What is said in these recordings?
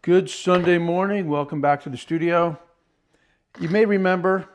Good Sunday morning. Welcome back to the studio. You may remember,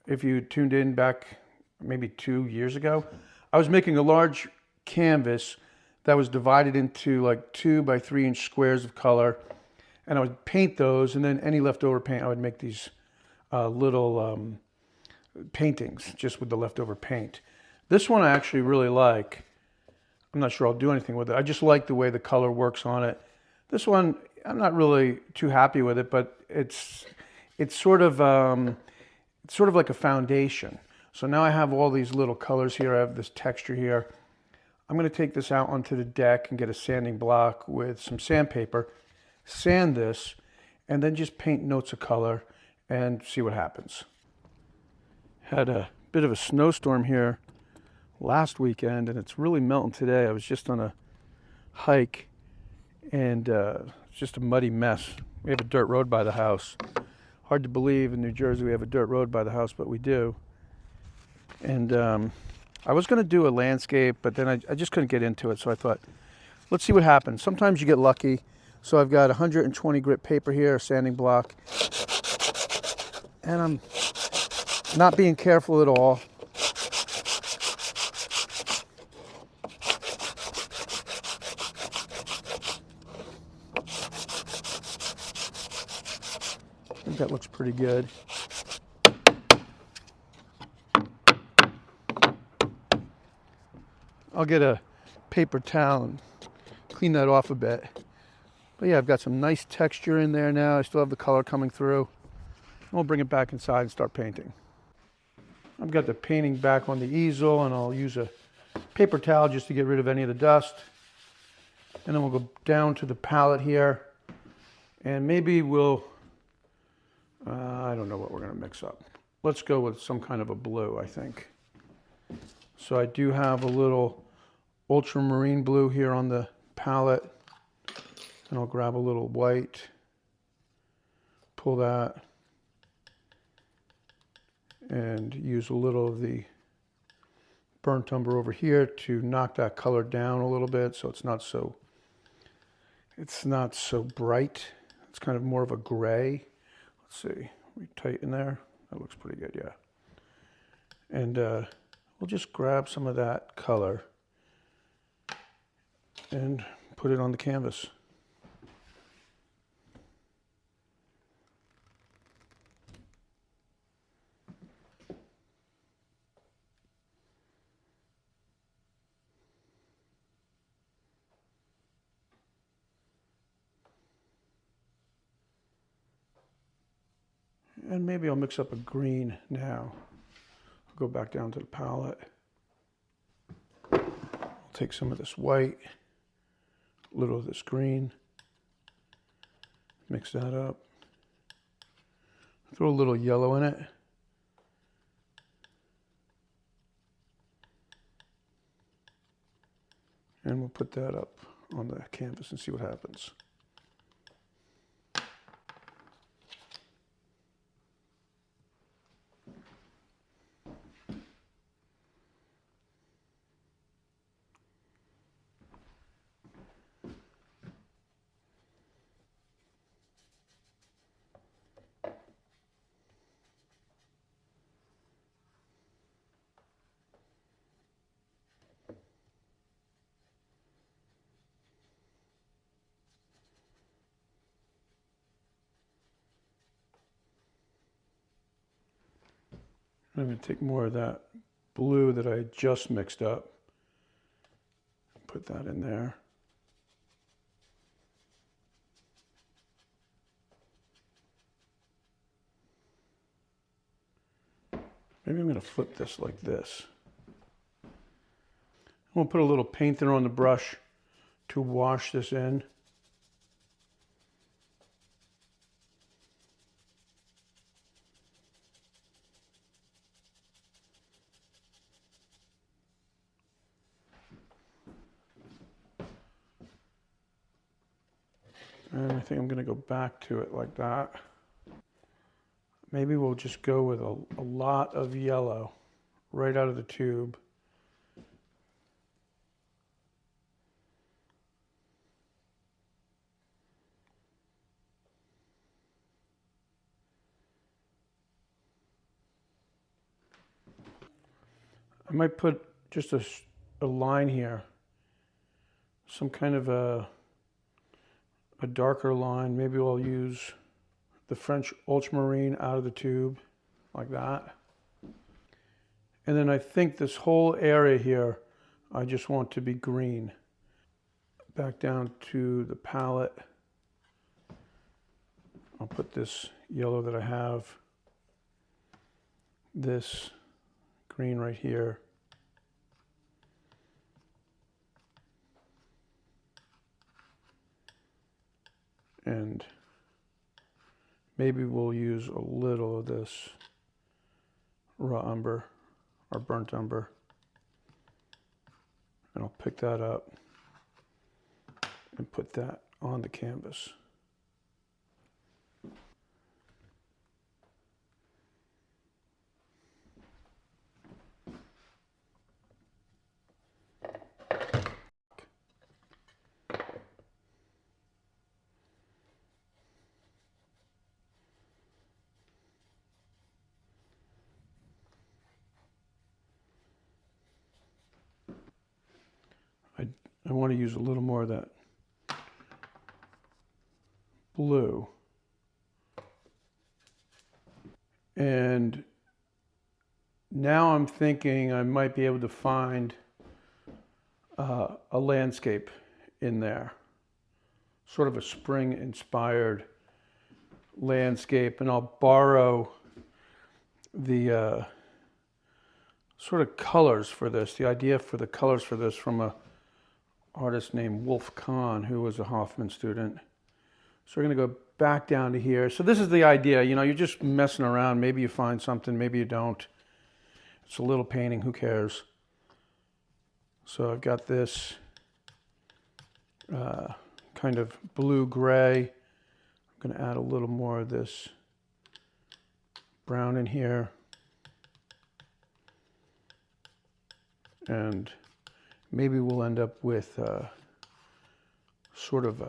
if you tuned in back maybe 2 years ago, I was making a large canvas that was divided into like 2 by 3 inch squares of color, and I would paint those, and then any leftover paint, I would make these little paintings just with the leftover paint. This one I actually really like. I'm not sure I'll do anything with it. I just like the way the color works on it. This one, I'm not really too happy with it, but it's sort of like a foundation. So now I have all these little colors here. I have this texture here. I'm going to take this out onto the deck and get a sanding block with some sandpaper, sand this, and then just paint notes of color and see what happens. Had a bit of a snowstorm here last weekend, and it's really melting today. I was just on a hike, and it's just a muddy mess. We have a dirt road by the house. Hard to believe in New Jersey we have a dirt road by the house, but we do. And I was going to do a landscape, but then I just couldn't get into it, so I thought, let's see what happens. Sometimes you get lucky. So I've got 120 grit paper here, a sanding block, and I'm not being careful at all. I think that looks pretty good. I'll get a paper towel and clean that off a bit. But yeah, I've got some nice texture in there now. I still have the color coming through. We'll bring it back inside and start painting. I've got the painting back on the easel, and I'll use a paper towel just to get rid of any of the dust. And then we'll go down to the palette here, and maybe we'll, I don't know what we're going to mix up. Let's go with some kind of a blue, I think. So I do have a little ultramarine blue here on the palette, and I'll grab a little white, pull that, and use a little of the burnt umber over here to knock that color down a little bit so it's not so bright. It's kind of more of a gray. Let's see, we tighten there. That looks pretty good, yeah. And we'll just grab some of that color and put it on the canvas. And maybe I'll mix up a green now. I'll go back down to the palette. I'll take some of this white, a little of this green, mix that up. Throw a little yellow in it. And we'll put that up on the canvas and see what happens. I'm going to take more of that blue that I just mixed up, put that in there. Maybe I'm going to flip this like this. I'm going to put a little paint thinner on the brush to wash this in. And I think I'm going to go back to it like that. Maybe we'll just go with a lot of yellow right out of the tube. I might put just a line here, some kind of a darker line. Maybe I'll use the French ultramarine out of the tube like that. And then I think this whole area here, I just want to be green. Back down to the palette. I'll put this yellow that I have, this green right here. And maybe we'll use a little of this raw umber or burnt umber. And I'll pick that up and put that on the canvas. I want to use a little more of that blue. And now I'm thinking I might be able to find a landscape in there, sort of a spring-inspired landscape, and I'll borrow the sort of colors for this, the idea for the colors for this from a artist named Wolf Kahn, who was a Hoffman student. So we're going to go back down to here. So this is the idea, you know, you're just messing around. Maybe you find something, maybe you don't. It's a little painting, who cares? So I've got this kind of blue-gray. I'm going to add a little more of this brown in here. And maybe we'll end up with sort of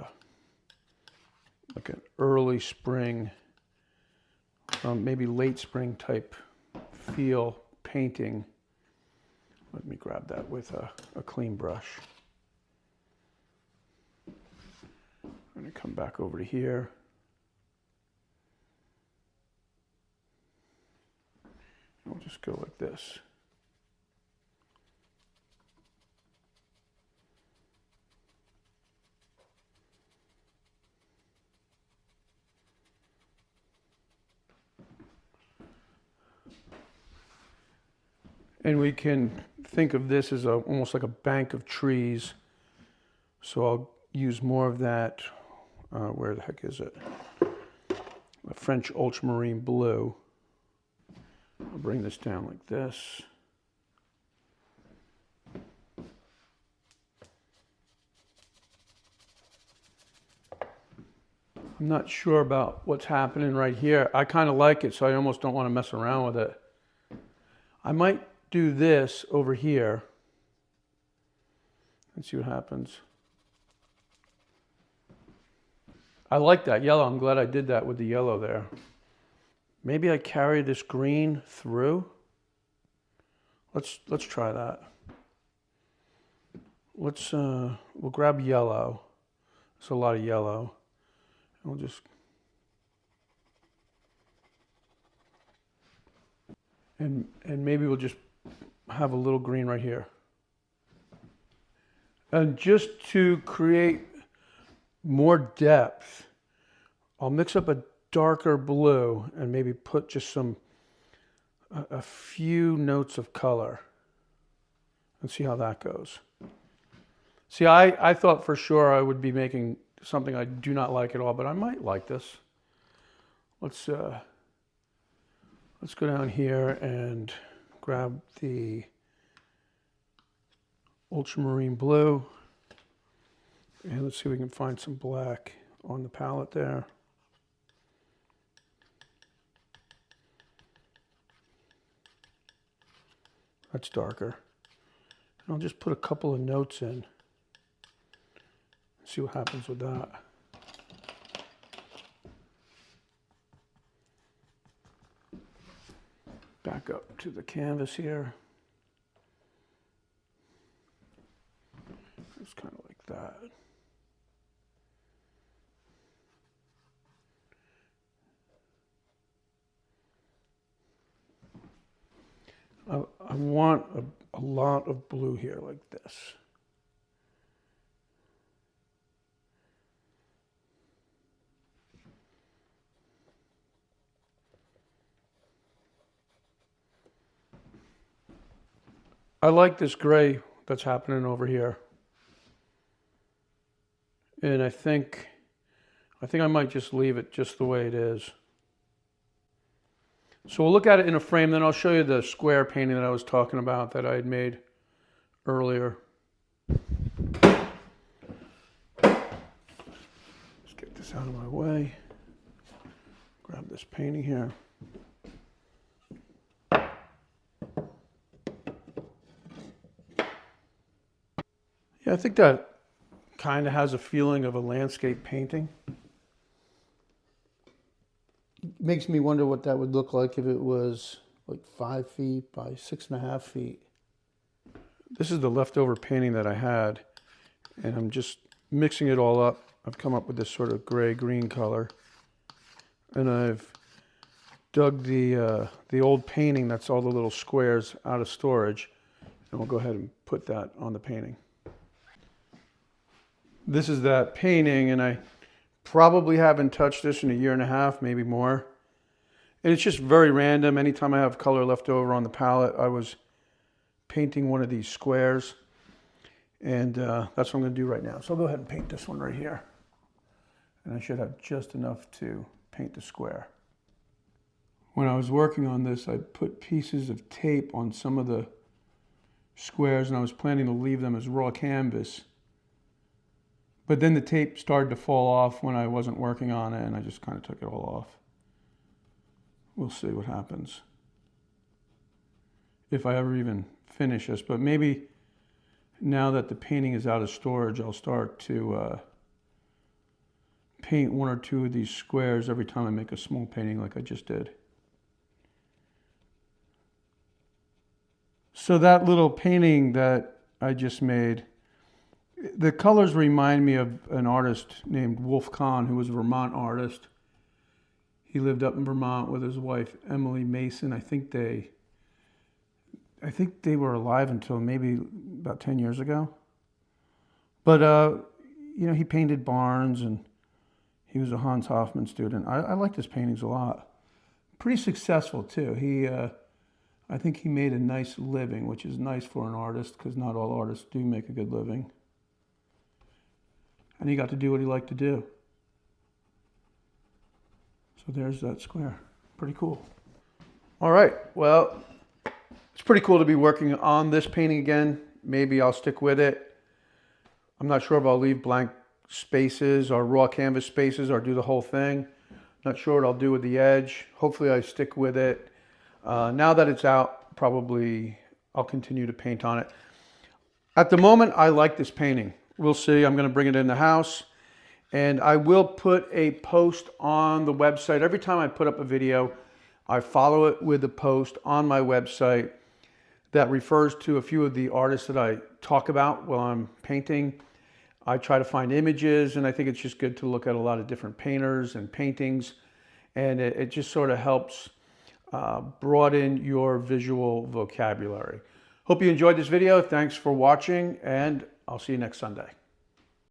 like an early spring, maybe late spring type feel painting. Let me grab that with a clean brush. I'm going to come back over to here. I'll just go like this. And we can think of this as almost like a bank of trees. So I'll use more of that. Where the heck is it? A French ultramarine blue. I'll bring this down like this. I'm not sure about what's happening right here. I kind of like it, so I almost don't want to mess around with it. I might do this over here and see what happens. I like that yellow. I'm glad I did that with the yellow there. Maybe I carry this green through. Let's try that. We'll grab yellow. There's a lot of yellow. And we'll just and maybe we'll just have a little green right here. And just to create more depth, I'll mix up a darker blue and maybe put just a few notes of color and see how that goes. See, I thought for sure I would be making something I do not like at all, but I might like this. Let's go down here and grab the ultramarine blue, and let's see if we can find some black on the palette there. That's darker. And I'll just put a couple of notes in. See what happens with that. Back up to the canvas here. I want a lot of blue here like this. I like this gray that's happening over here. And I think I might just leave it just the way it is. So we'll look at it in a frame, then I'll show you the square painting that I was talking about that I had made earlier. Let's get this out of my way. Grab this painting here. Yeah, I think that kind of has a feeling of a landscape painting. Makes me wonder what that would look like if it was like 5 feet by 6.5 feet. This is the leftover painting that I had, and I'm just mixing it all up. I've come up with this sort of gray-green color, and I've dug the old painting that's all the little squares out of storage, and we'll go ahead and put that on the painting. This is that painting, and I probably haven't touched this in 1.5 years, maybe more. And it's just very random. Anytime I have color left over on the palette, I was painting one of these squares. And that's what I'm going to do right now. So I'll go ahead and paint this one right here. And I should have just enough to paint the square. When I was working on this, I put pieces of tape on some of the squares, and I was planning to leave them as raw canvas. But then the tape started to fall off when I wasn't working on it, and I just kind of took it all off. We'll see what happens. If I ever even finish this. But maybe now that the painting is out of storage, I'll start to paint 1 or 2 of these squares every time I make a small painting like I just did. So that little painting that I just made, the colors remind me of an artist named Wolf Kahn, who was a Vermont artist. He lived up in Vermont with his wife, Emily Mason. I think they were alive until maybe about 10 years ago. But, you know, he painted barns, and he was a Hans Hofmann student. I like his paintings a lot. Pretty successful, too. I think he made a nice living, which is nice for an artist, because not all artists do make a good living. And he got to do what he liked to do. So there's that square. Pretty cool. All right, well, it's pretty cool to be working on this painting again. Maybe I'll stick with it. I'm not sure if I'll leave blank spaces or raw canvas spaces or do the whole thing. Not sure what I'll do with the edge. Hopefully I stick with it. Now that it's out, probably I'll continue to paint on it. At the moment, I like this painting. We'll see. I'm going to bring it in the house. And I will put a post on the website. Every time I put up a video, I follow it with a post on my website that refers to a few of the artists that I talk about while I'm painting. I try to find images, and I think it's just good to look at a lot of different painters and paintings. And it just sort of helps broaden your visual vocabulary. Hope you enjoyed this video. Thanks for watching, and I'll see you next Sunday.